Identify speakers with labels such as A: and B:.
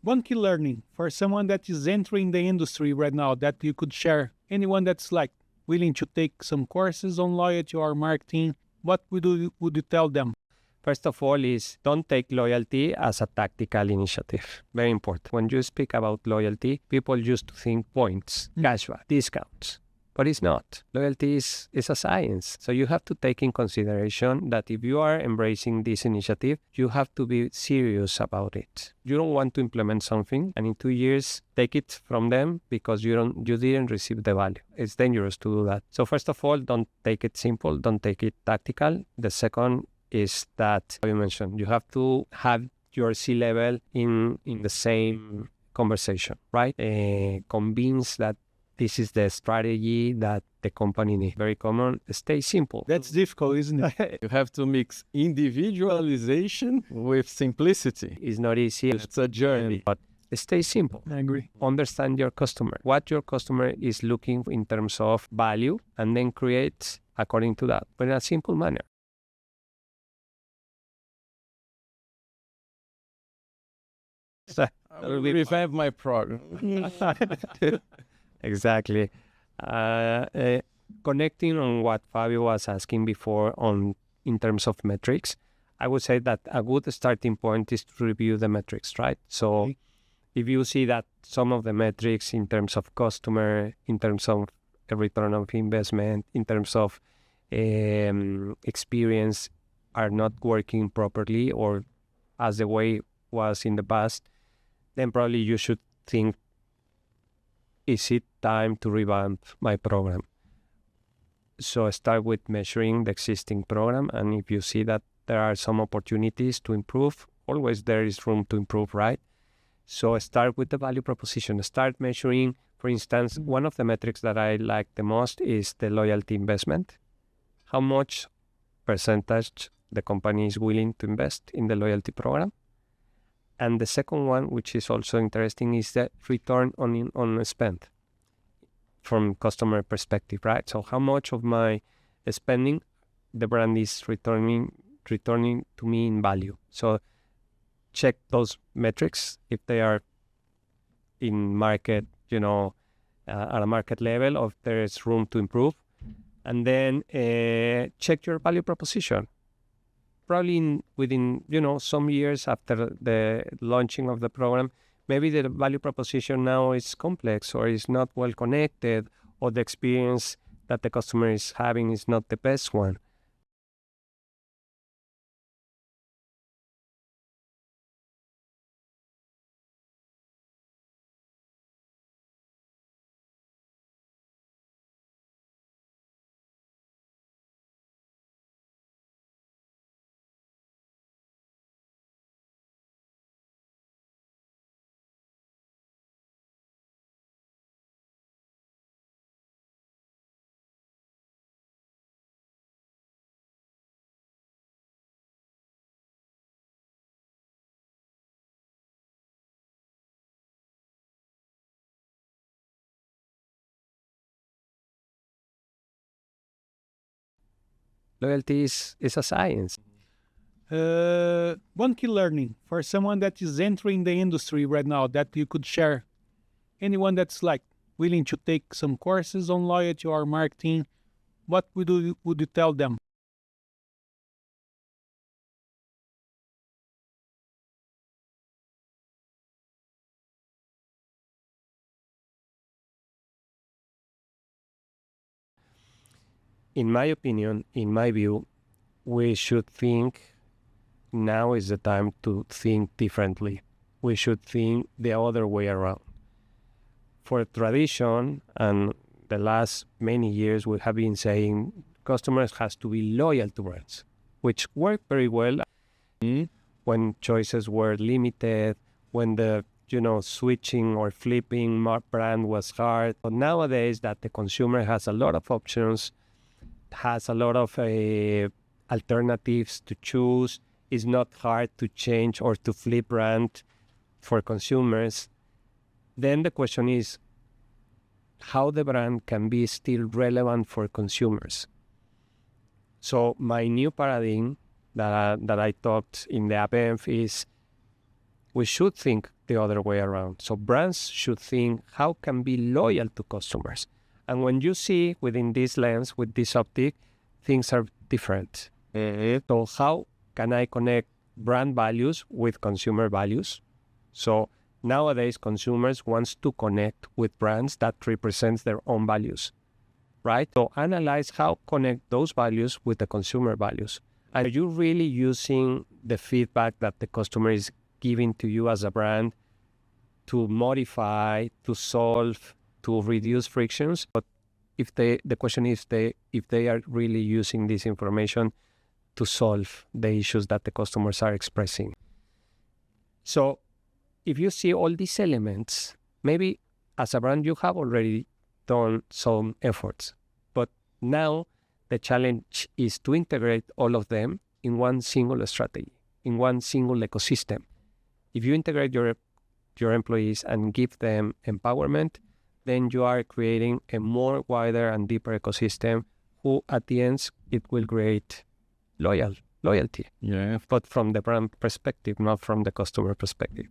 A: One key learning for someone that is entering the industry right now that you could share, anyone that's like willing to take some courses on loyalty or marketing, what would you tell them?
B: First of all is don't take loyalty as a tactical initiative. Very important. When you speak about loyalty, people used to think points, cashback, discounts. But it's not. Loyalty is a science. So you have to take in consideration that if you are embracing this initiative, you have to be serious about it. You don't want to implement something and in 2 years take it from them because you didn't receive the value. It's dangerous to do that. So first of all, don't take it simple, don't take it tactical. The second is that you mentioned you have to have your C-level in the same conversation, right? Convince that this is the strategy that the company needs. Very common. Stay simple.
A: That's difficult, isn't it?
C: You have to mix individualization with simplicity.
B: It's not easy.
C: It's a journey.
B: But stay simple.
A: I agree.
B: Understand your customer. What your customer is looking for in terms of value, and then create according to that, but in a simple manner.
C: I will revamp my program.
B: Exactly. Connecting on what Fabio was asking before in terms of metrics, I would say that a good starting point is to review the metrics, right? So if you see that some of the metrics in terms of customer, in terms of a return of investment, in terms of experience are not working properly or as the way was in the past, then probably you should think, is it time to revamp my program? So start with measuring the existing program, and if you see that there are some opportunities to improve, always there is room to improve, right? So start with the value proposition. Start measuring, for instance, one of the metrics that I like the most is the loyalty investment. How much percentage the company is willing to invest in the loyalty program? And the second one, which is also interesting, is the return on spend from customer perspective, right? So how much of my spending the brand is returning to me in value. So check those metrics if they are in market, at a market level, or if there is room to improve. And then check your value proposition. Probably within, some years after the launching of the program, maybe the value proposition now is complex or is not well connected, or the experience that the customer is having is not the best one. Loyalty is a science.
A: One key learning for someone that is entering the industry right now that you could share, anyone that's like willing to take some courses on loyalty or marketing, what would you tell them?
B: In my opinion, in my view, we should think now is the time to think differently. We should think the other way around. For tradition and the last many years, we have been saying customers has to be loyal to brands, which worked very well when choices were limited, when the switching or flipping brand was hard. But nowadays that the consumer has a lot of options, has a lot of alternatives to choose, it's not hard to change or to flip brand for consumers. Then the question is how the brand can be still relevant for consumers. So my new paradigm that I talked in the APENF is we should think the other way around. So brands should think, how can be loyal to customers? And when you see within this lens, with this optic, things are different. So how can I connect brand values with consumer values? So nowadays, consumers want to connect with brands that represent their own values, right? So analyze how connect those values with the consumer values. Are you really using the feedback that the customer is giving to you as a brand to modify, to solve, to reduce frictions? But if the question is if they are really using this information to solve the issues that the customers are expressing. So if you see all these elements, maybe as a brand you have already done some efforts, but now the challenge is to integrate all of them in one single strategy, in one single ecosystem. If you integrate your employees and give them empowerment, then you are creating a more wider and deeper ecosystem who at the end it will create loyalty.
C: Yeah.
B: But from the brand perspective, not from the customer perspective.